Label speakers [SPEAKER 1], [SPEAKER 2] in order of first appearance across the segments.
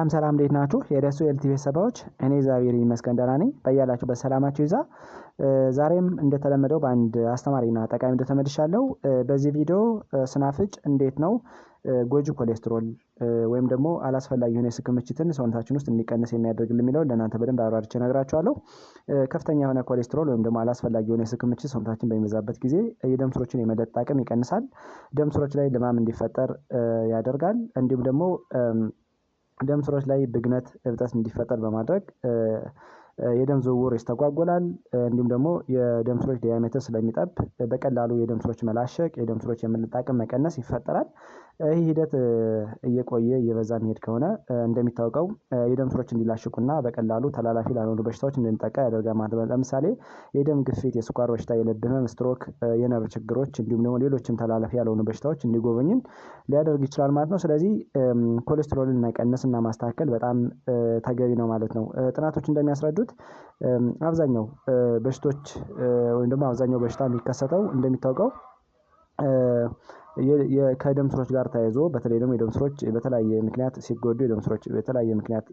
[SPEAKER 1] ሰላም እንዴት ናችሁ? የደሱ ኤልቲቪ ሰባዎች እኔ ዛሬ ይመስገን ደህና ነኝ። በያላችሁበት ሰላማችሁ ይዛ። ዛሬም እንደተለመደው በአንድ አስተማሪና ጠቃሚ ቪዲዮ ተመልሻለሁ። በዚህ ቪዲዮ ስናፍጭ እንዴት ነው ጎጂ ኮሌስትሮል ወይም ደግሞ አላስፈላጊ የሆነ የስብ ክምችትን ሰውነታችን ውስጥ እንዲቀንስ የሚያደርግልን የሚለው ለእናንተ በደንብ አብራርቼ እነግራችኋለሁ። ከፍተኛ የሆነ ኮሌስትሮል ወይም ደግሞ አላስፈላጊ የሆነ የስብ ክምችት ሰውነታችን በሚበዛበት ጊዜ የደም ስሮችን የመለጥ አቅም ይቀንሳል። ደም ስሮች ላይ ልማም እንዲፈጠር ያደርጋል። እንዲሁም ደግሞ ደም ስሮች ላይ ብግነት እብጠት እንዲፈጠር በማድረግ የደም ዝውውር ይስተጓጎላል። እንዲሁም ደግሞ የደም ስሮች ዲያሜትር ስለሚጠብ በቀላሉ የደም ስሮች መላሸቅ የደም ስሮች የመለጥ አቅም መቀነስ ይፈጠራል። ይህ ሂደት እየቆየ እየበዛ መሄድ ከሆነ እንደሚታወቀው የደም ስሮች እንዲላሽቁና በቀላሉ ተላላፊ ላልሆኑ በሽታዎች እንድንጠቃ ያደርጋል ማለት ነው። ለምሳሌ የደም ግፊት፣ የስኳር በሽታ፣ የልብ ህመም፣ ስትሮክ፣ የነርቭ ችግሮች እንዲሁም ደግሞ ሌሎችም ተላላፊ ያልሆኑ በሽታዎች እንዲጎበኙን ሊያደርግ ይችላል ማለት ነው። ስለዚህ ኮሌስትሮልን መቀነስና ማስተካከል በጣም ተገቢ ነው ማለት ነው። ጥናቶች እንደሚያስረዱት አብዛኛው በሽቶች ወይም ደግሞ አብዛኛው በሽታ የሚከሰተው እንደሚታወቀው ከደም ስሮች ጋር ተያይዞ በተለይ ደግሞ የደም ስሮች በተለያየ ምክንያት ሲጎዱ የደም ስሮች በተለያየ ምክንያት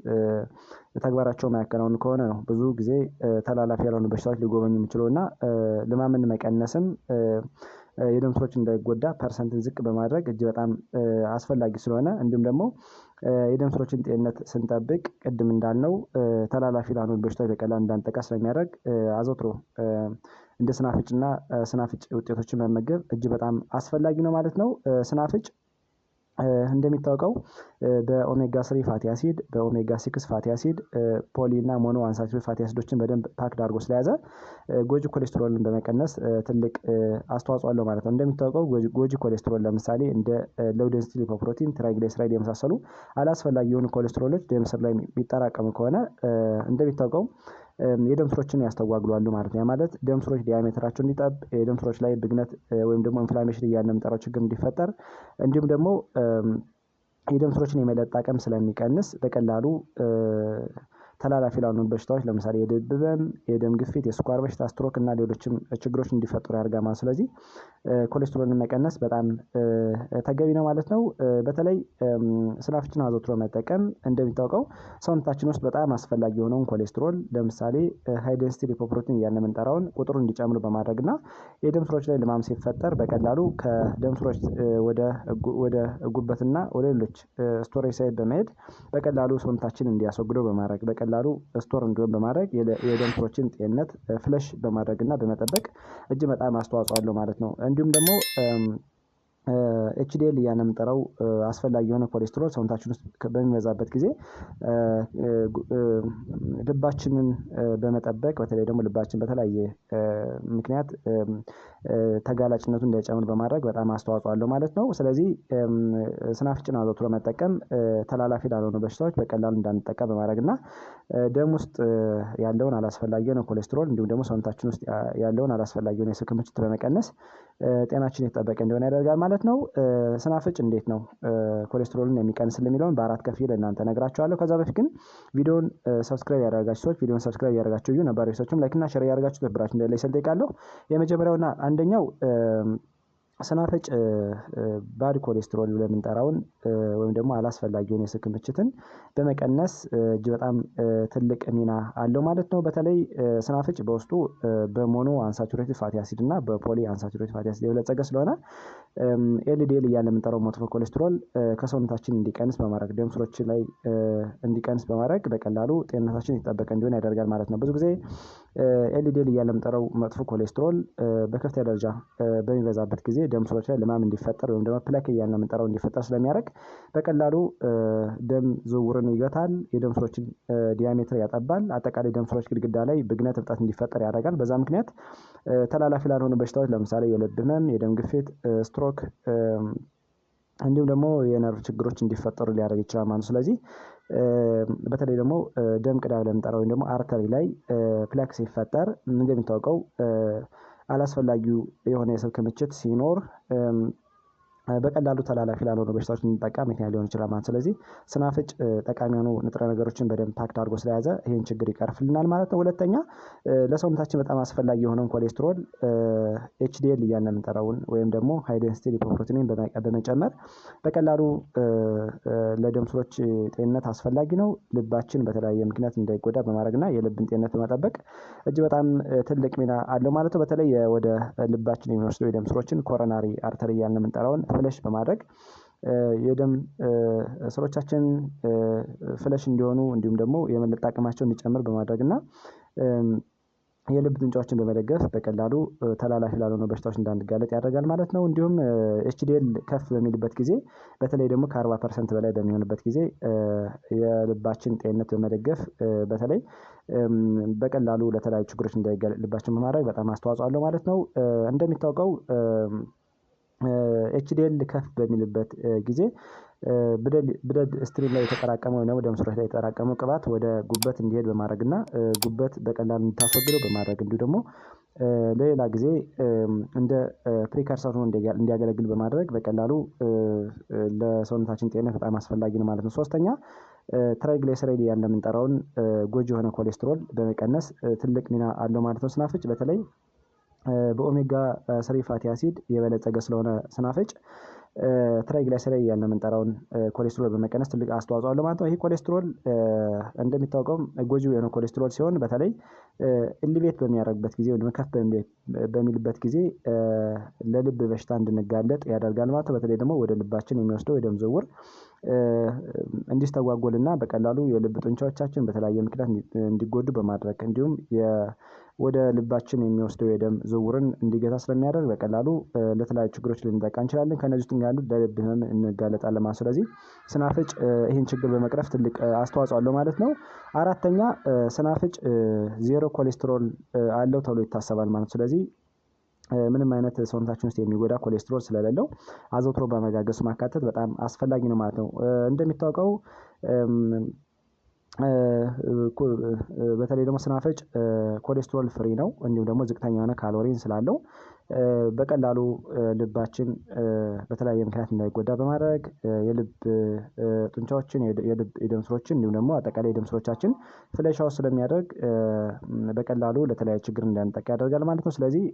[SPEAKER 1] ተግባራቸው ማያከናውኑ ከሆነ ነው ብዙ ጊዜ ተላላፊ ያልሆኑ በሽታዎች ሊጎበኙ የሚችሉና ልማምን መቀነስም የደም ስሮች እንዳይጎዳ ፐርሰንትን ዝቅ በማድረግ እጅግ በጣም አስፈላጊ ስለሆነ እንዲሁም ደግሞ የደም ስሮችን ጤንነት ስንጠብቅ ቅድም እንዳልነው ተላላፊ ላልሆኑ በሽታዎች በቀላሉ እንዳንጠቃ ስለሚያደርግ አዘውትሮ እንደ ስናፍጭና ስናፍጭ ውጤቶችን መመገብ እጅግ በጣም አስፈላጊ ነው ማለት ነው። ስናፍጭ እንደሚታወቀው በኦሜጋ 3 ፋቲ አሲድ፣ በኦሜጋ 6 ፋቲ አሲድ፣ ፖሊ እና ሞኖ አንሳቹሬትድ ፋቲ አሲዶችን በደንብ ፓክድ አድርጎ ስለያዘ ጎጂ ኮሌስትሮልን በመቀነስ ትልቅ አስተዋጽኦ አለው ማለት ነው። እንደሚታወቀው ጎጂ ኮሌስትሮል ለምሳሌ እንደ ሎው ዴንሲቲ ሊፖፕሮቲን፣ ትራይግሊሰራይድ የመሳሰሉ አላስፈላጊ የሆኑ ኮሌስትሮሎች ደም ስር ላይ የሚጠራቀሙ ከሆነ እንደሚታወቀው የደም ስሮችን ያስተጓጉላሉ ማለት ነው። ያ ማለት ደም ስሮች ዲያሜትራቸው እንዲጠብ፣ የደም ስሮች ላይ ብግነት ወይም ደግሞ ኢንፍላሜሽን እያልን የምንጠራው ችግር እንዲፈጠር እንዲሁም ደግሞ የደም ስሮችን የመለጥ አቅም ስለሚቀንስ በቀላሉ ተላላፊ ላልሆኑ በሽታዎች ለምሳሌ የልብ ህመም፣ የደም ግፊት፣ የስኳር በሽታ፣ ስትሮክ እና ሌሎችም ችግሮች እንዲፈጠሩ ያደርጋል ማለት። ስለዚህ ኮሌስትሮልን መቀነስ በጣም ተገቢ ነው ማለት ነው። በተለይ ስናፍጭን አዘውትሮ መጠቀም እንደሚታወቀው ሰውነታችን ውስጥ በጣም አስፈላጊ የሆነውን ኮሌስትሮል ለምሳሌ ሃይ ዴንሲቲ ሊፖፕሮቲን እያልን የምንጠራውን ቁጥሩ እንዲጨምር በማድረግና የደም ስሮች ላይ ልማም ሲፈጠር በቀላሉ ከደም ስሮች ወደ ጉበትና ወደ ሌሎች ስቶሬጅ ሳይት በመሄድ በቀላሉ ሰውነታችን እንዲያስወግደው በማድረግ በቀላሉ ስቶር እንዲሆን በማድረግ የደም ስሮችን ጤንነት ፍለሽ በማድረግና በመጠበቅ እጅግ በጣም አስተዋጽኦ አለው ማለት ነው። እንዲሁም ደግሞ ኤችዲኤል እያልን የምንጠራው አስፈላጊ የሆነ ኮሌስትሮል ሰውነታችን ውስጥ በሚበዛበት ጊዜ ልባችንን በመጠበቅ በተለይ ደግሞ ልባችን በተለያየ ምክንያት ተጋላጭነቱን እንዳይጨምር በማድረግ በጣም አስተዋጽኦ አለው ማለት ነው። ስለዚህ ስናፍጭን አዘውትሮ መጠቀም ተላላፊ ላልሆኑ በሽታዎች በቀላሉ እንዳንጠቃ በማድረግ እና ደም ውስጥ ያለውን አላስፈላጊ የሆነ ኮሌስትሮል እንዲሁም ደግሞ ሰውነታችን ውስጥ ያለውን አላስፈላጊ የሆነ የስብ ክምችት በመቀነስ ጤናችን የተጠበቀ እንዲሆን ያደርጋል ማለት ነው። ስናፍጭ እንዴት ነው ኮሌስትሮልን የሚቀንስልን የሚለውን በአራት ከፍዬ ለእናንተ እነግራችኋለሁ። ከዛ በፊት ግን ቪዲዮውን ሰብስክራይብ ያደረጋችሁ ሰዎች ቪዲዮውን ሰብስክራይብ ያደረጋችሁ እዩ፣ ነባሪ ሰዎችም ላይክ እና ሼር ያደረጋችሁ ትብብራችሁ እንደሌለ ይሰል ጠይቃለሁ። የመጀመሪያውና አንደኛው ስናፍጭ ባድ ኮሌስትሮል ብለን የምንጠራውን ወይም ደግሞ አላስፈላጊ የሆነ የስብ ክምችትን በመቀነስ እጅግ በጣም ትልቅ ሚና አለው ማለት ነው። በተለይ ስናፍጭ በውስጡ በሞኖ አንሳቹሬትድ ፋቲ አሲድ እና በፖሊ አንሳቹሬትድ ፋቲ አሲድ የበለጸገ ስለሆነ ኤልዲኤል እያልን የምንጠራው መጥፎ ኮሌስትሮል ከሰውነታችን እንዲቀንስ በማድረግ ደም ስሮች ላይ እንዲቀንስ በማድረግ በቀላሉ ጤንነታችን የተጠበቀ እንዲሆን ያደርጋል ማለት ነው። ብዙ ጊዜ ኤልዲኤል እያልን የምንጠራው መጥፎ ኮሌስትሮል በከፍተኛ ደረጃ በሚበዛበት ጊዜ ደም ስሮች ላይ ልማም እንዲፈጠር ወይም ደግሞ ፕላክ እያልን የምንጠራው እንዲፈጠር ስለሚያደርግ በቀላሉ ደም ዝውውርን ይገታል፣ የደም ስሮችን ዲያሜትር ያጠባል፣ አጠቃላይ ደም ስሮች ግድግዳ ላይ ብግነት እብጠት እንዲፈጠር ያደርጋል። በዛ ምክንያት ተላላፊ ላልሆኑ በሽታዎች ለምሳሌ የልብ ህመም፣ የደም ግፊት፣ ስትሮክ እንዲሁም ደግሞ የነርቭ ችግሮች እንዲፈጠሩ ሊያደርግ ይችላል ማለት ነው። ስለዚህ በተለይ ደግሞ ደም ቅዳ ብለን የምንጠራው ወይም ደግሞ አርተሪ ላይ ፕላክ ሲፈጠር እንደሚታወቀው አላስፈላጊው የሆነ የስብ ክምችት ሲኖር በቀላሉ ተላላፊ ላልሆኑ በሽታዎች እንድንጠቃ ምክንያት ሊሆን ይችላል ማለት። ስለዚህ ስናፍጭ ጠቃሚ የሆኑ ንጥረ ነገሮችን በደንብ ፓክድ አድርጎ ስለያዘ ይህን ችግር ይቀርፍልናል ማለት ነው። ሁለተኛ ለሰውነታችን በጣም አስፈላጊ የሆነውን ኮሌስትሮል ኤችዲኤል እያልን የምንጠራውን ወይም ደግሞ ሃይ ዴንሲቲ ሊፖፕሮቲንን በመጨመር በቀላሉ ለደም ስሮች ጤንነት አስፈላጊ ነው። ልባችን በተለያየ ምክንያት እንዳይጎዳ በማድረግና የልብን ጤንነት በመጠበቅ እጅግ በጣም ትልቅ ሚና አለው ማለት ነው። በተለይ ወደ ልባችን የሚወስደው የደም ስሮችን ኮሮናሪ አርተሪ እያልን የምንጠራውን ፍለሽ በማድረግ የደም ስሮቻችን ፍለሽ እንዲሆኑ እንዲሁም ደግሞ የመለጥ አቅማቸው እንዲጨምር በማድረግ እና የልብ ጡንቻዎችን በመደገፍ በቀላሉ ተላላፊ ላልሆኑ በሽታዎች እንዳንጋለጥ ያደርጋል ማለት ነው። እንዲሁም ኤችዲኤል ከፍ በሚልበት ጊዜ በተለይ ደግሞ ከ40% በላይ በሚሆንበት ጊዜ የልባችን ጤንነት በመደገፍ በተለይ በቀላሉ ለተለያዩ ችግሮች እንዳይጋለጥ ልባችን በማድረግ በጣም አስተዋጽኦ አለው ማለት ነው። እንደሚታወቀው ኤችዲኤል ከፍ በሚልበት ጊዜ ብለድ ስትሪም ላይ የተጠራቀመው ወይም ደም ስሮች ላይ የተጠራቀመው ቅባት ወደ ጉበት እንዲሄድ በማድረግ እና ጉበት በቀላሉ እንድታስወግደው በማድረግ እንዲሁ ደግሞ ለሌላ ጊዜ እንደ ፕሪከርሰር ሆኖ እንዲያገለግል በማድረግ በቀላሉ ለሰውነታችን ጤንነት በጣም አስፈላጊ ነው ማለት ነው። ሶስተኛ ትራይግሊሰራይድ እያልን የምንጠራውን ጎጂ የሆነ ኮሌስትሮል በመቀነስ ትልቅ ሚና አለው ማለት ነው። ስናፍጭ በተለይ በኦሜጋ ስሪ ፋቲ አሲድ የበለጸገ ስለሆነ ስናፍጭ ትራይግሊሰራይድ እያልን የምንጠራውን ኮሌስትሮል በመቀነስ ትልቅ አስተዋጽኦ አለው ማለት ነው። ይህ ኮሌስትሮል እንደሚታወቀው ጎጂ የሆነ ኮሌስትሮል ሲሆን በተለይ ኢሊቬት በሚያደርግበት ጊዜ ወይም ከፍ በሚልበት ጊዜ ለልብ በሽታ እንድንጋለጥ ያደርጋል ማለት ነው። በተለይ ደግሞ ወደ ልባችን የሚወስደው የደም ዝውውር እንዲስተጓጎልና በቀላሉ የልብ ጡንቻዎቻችን በተለያየ ምክንያት እንዲጎዱ በማድረግ እንዲሁም ወደ ልባችን የሚወስደው የደም ዝውውርን እንዲገታ ስለሚያደርግ በቀላሉ ለተለያዩ ችግሮች ልንጠቃ እንችላለን። ከነዚህ ውስጥ ያሉት ለልብ ህመም እንጋለጣለን ማለት ነው። ስለዚህ ስናፍጭ ይህን ችግር በመቅረፍ ትልቅ አስተዋጽኦ አለው ማለት ነው። አራተኛ ስናፍጭ ዜሮ ኮሌስትሮል አለው ተብሎ ይታሰባል ማለት ነው። ስለዚህ ምንም አይነት ሰውነታችን ውስጥ የሚጎዳ ኮሌስትሮል ስለሌለው አዘውትሮ በመጋገሱ ማካተት በጣም አስፈላጊ ነው ማለት ነው። እንደሚታወቀው በተለይ ደግሞ ስናፈጭ ኮሌስትሮል ፍሪ ነው። እንዲሁም ደግሞ ዝቅተኛ የሆነ ካሎሪን ስላለው በቀላሉ ልባችን በተለያየ ምክንያት እንዳይጎዳ በማድረግ የልብ ጡንቻዎችን የልብ የደም ስሮችን እንዲሁም ደግሞ አጠቃላይ የደም ስሮቻችን ፍለሽ አውት ስለሚያደርግ በቀላሉ ለተለያየ ችግር እንዳንጠቃ ያደርጋል ማለት ነው። ስለዚህ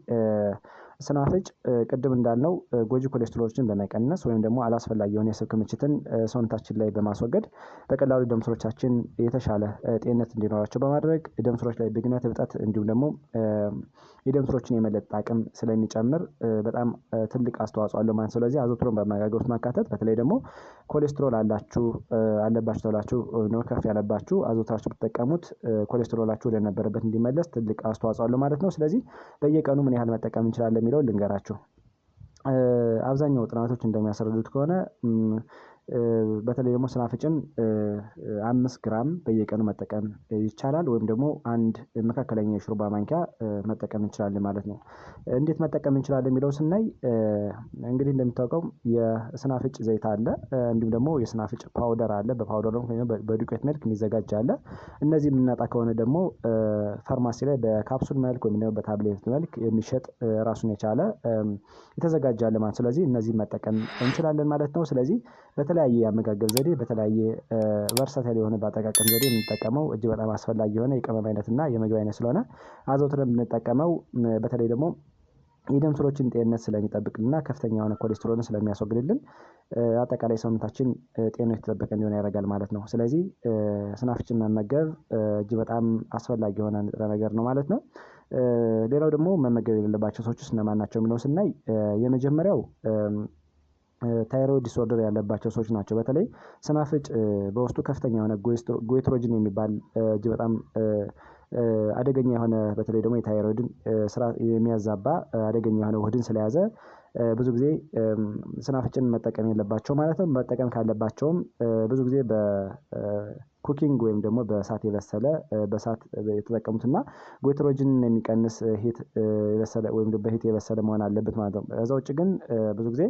[SPEAKER 1] ስናፍጭ ቅድም እንዳልነው ጎጂ ኮሌስትሮሎችን በመቀነስ ወይም ደግሞ አላስፈላጊ የሆነ የስብ ክምችትን ሰውነታችን ላይ በማስወገድ በቀላሉ ደም ስሮቻችን የተሻለ ጤንነት እንዲኖራቸው በማድረግ የደም ስሮች ላይ ብግነት፣ እብጠት እንዲሁም ደግሞ የደም ስሮችን የመለጥ አቅም ስለሚጨምር በጣም ትልቅ አስተዋጽኦ አለው ማለት ነው። ስለዚህ አዘውትሮን በአመጋገብ ውስጥ ማካተት በተለይ ደግሞ ኮሌስትሮል አለባችሁ ተብላችሁ ነው ከፍ ያለባችሁ አዘውትራችሁ ብትጠቀሙት ኮሌስትሮላችሁ ወደ ነበረበት እንዲመለስ ትልቅ አስተዋጽኦ አለው ማለት ነው። ስለዚህ በየቀኑ ምን ያህል መጠቀም እንችላለን የሚለውን ልንገራችሁ። አብዛኛው ጥናቶች እንደሚያስረዱት ከሆነ በተለይ ደግሞ ስናፍጭን 5 ግራም በየቀኑ መጠቀም ይቻላል ወይም ደግሞ አንድ መካከለኛ የሾርባ ማንኪያ መጠቀም እንችላለን ማለት ነው። እንዴት መጠቀም እንችላለን የሚለው ስናይ እንግዲህ እንደሚታወቀው የስናፍጭ ዘይት አለ፣ እንዲሁም ደግሞ የስናፍጭ ፓውደር አለ። በፓውደር ደግሞ በዱቄት መልክ የሚዘጋጅ አለ። እነዚህ የምናጣ ከሆነ ደግሞ ፋርማሲ ላይ በካፕሱል መልክ ወይም ደግሞ በታብሌት መልክ የሚሸጥ ራሱን የቻለ የተዘጋጀ አለ ማለት። ስለዚህ እነዚህን መጠቀም እንችላለን ማለት ነው። ስለዚህ በተለያየ የአመጋገብ ዘዴ በተለያየ ቨርሳታይል የሆነ በአጠቃቀም ዘዴ የምንጠቀመው እጅግ በጣም አስፈላጊ የሆነ የቅመም አይነትና የምግብ አይነት ስለሆነ አዘውትረን ብንጠቀመው በተለይ ደግሞ የደም ስሮችን ጤንነት ስለሚጠብቅልና ከፍተኛ የሆነ ኮሌስትሮልን ስለሚያስወግድልን አጠቃላይ ሰውነታችን ጤናው የተጠበቀ እንዲሆን ያደርጋል ማለት ነው። ስለዚህ ስናፍጭን መመገብ እጅግ በጣም አስፈላጊ የሆነ ንጥረ ነገር ነው ማለት ነው። ሌላው ደግሞ መመገብ የሌለባቸው ሰዎች ውስጥ እነማን ናቸው የሚለው ስናይ የመጀመሪያው ታይሮይድ ዲስኦርደር ያለባቸው ሰዎች ናቸው። በተለይ ስናፍጭ በውስጡ ከፍተኛ የሆነ ጎይትሮጅን የሚባል እጅግ በጣም አደገኛ የሆነ በተለይ ደግሞ የታይሮይድን ስራ የሚያዛባ አደገኛ የሆነ ውህድን ስለያዘ ብዙ ጊዜ ስናፍጭን መጠቀም የለባቸው ማለት ነው። መጠቀም ካለባቸውም ብዙ ጊዜ በኩኪንግ ወይም ደግሞ በእሳት የበሰለ በእሳት የተጠቀሙትና ጎይትሮጅን የሚቀንስ ሂት የበሰለ ወይም በሂት የበሰለ መሆን አለበት ማለት ነው። ከዛ ውጭ ግን ብዙ ጊዜ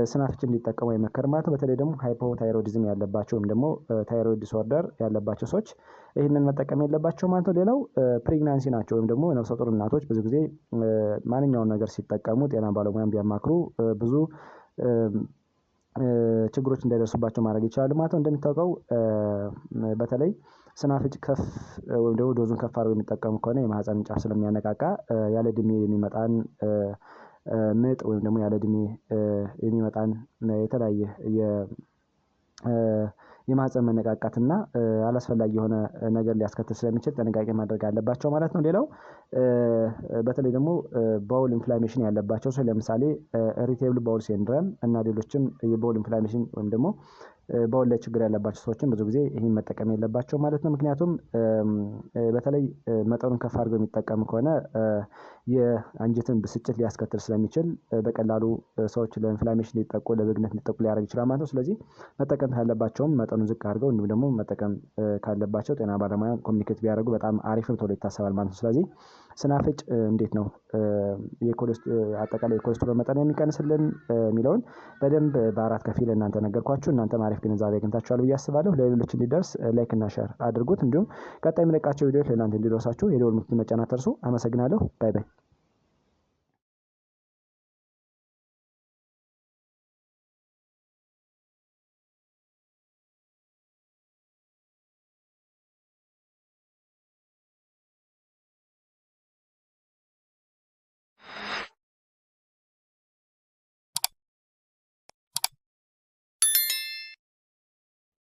[SPEAKER 1] ስናፍጭን እንዲጠቀሙ አይመከርም ማለት ነው። በተለይ ደግሞ ሃይፖታይሮይዲዝም ያለባቸው ወይም ደግሞ ታይሮይድ ዲስኦርደር ያለባቸው ሰዎች ይህንን መጠቀም የለባቸው ማለት ነው። ሌላው ፕሬግናንሲ ናቸው ወይም ደግሞ ነፍሰ ጡር እናቶች ብዙ ጊዜ ማንኛውም ነገር ሲጠቀሙ ጤና ባለሙያን ቢያማክሩ ብዙ ችግሮች እንዳይደርሱባቸው ማድረግ ይችላሉ ማለት ነው። እንደሚታወቀው በተለይ ስናፍጭ ከፍ ወይም ደግሞ ዶዙን ከፍ አድርገው የሚጠቀሙ ከሆነ የማህፀንን ጫፍ ስለሚያነቃቃ ያለ እድሜ የሚመጣን ምጥ ወይም ደግሞ ያለ እድሜ የሚመጣን የተለያየ የማህፀን መነቃቃትና አላስፈላጊ የሆነ ነገር ሊያስከትል ስለሚችል ጥንቃቄ ማድረግ አለባቸው ማለት ነው። ሌላው በተለይ ደግሞ ባውል ኢንፍላሜሽን ያለባቸው ሰው ለምሳሌ ኢሪቴብል ባውል ሲንድረም እና ሌሎችም የባውል ኢንፍላሜሽን ወይም ደግሞ ባውል ላይ ችግር ያለባቸው ሰዎችም ብዙ ጊዜ ይህን መጠቀም የለባቸው ማለት ነው። ምክንያቱም በተለይ መጠኑን ከፍ አድርገው የሚጠቀሙ ከሆነ የአንጀትን ብስጭት ሊያስከትል ስለሚችል በቀላሉ ሰዎች ለኢንፍላሜሽን ሊጠቁ ለብግነት ሊጠቁ ሊያደርግ ይችላል ማለት ነው። ስለዚህ መጠቀም ካለባቸውም መጠኑን ዝቅ አድርገው እንዲሁም ደግሞ መጠቀም ካለባቸው ጤና ባለሙያ ኮሚኒኬት ቢያደርጉ በጣም አሪፍ ነው ተብሎ ይታሰባል ማለት ነው። ስለዚህ ስናፍጭ እንዴት ነው አጠቃላይ የኮሌስትሮል መጠን የሚቀንስልን የሚለውን በደንብ በአራት ከፊል እናንተ ነገርኳችሁ። እናንተም አሪፍ ግንዛቤ አግኝታችኋል ብዬ አስባለሁ። ለሌሎች እንዲደርስ ላይክ እና ሼር አድርጉት። እንዲሁም ቀጣይ የምለቃቸው ቪዲዮዎች ለእናንተ እንዲደርሳችሁ የደወል ምልክቱን መጫን አትርሱ። አመሰግናለሁ። ባይ ባይ።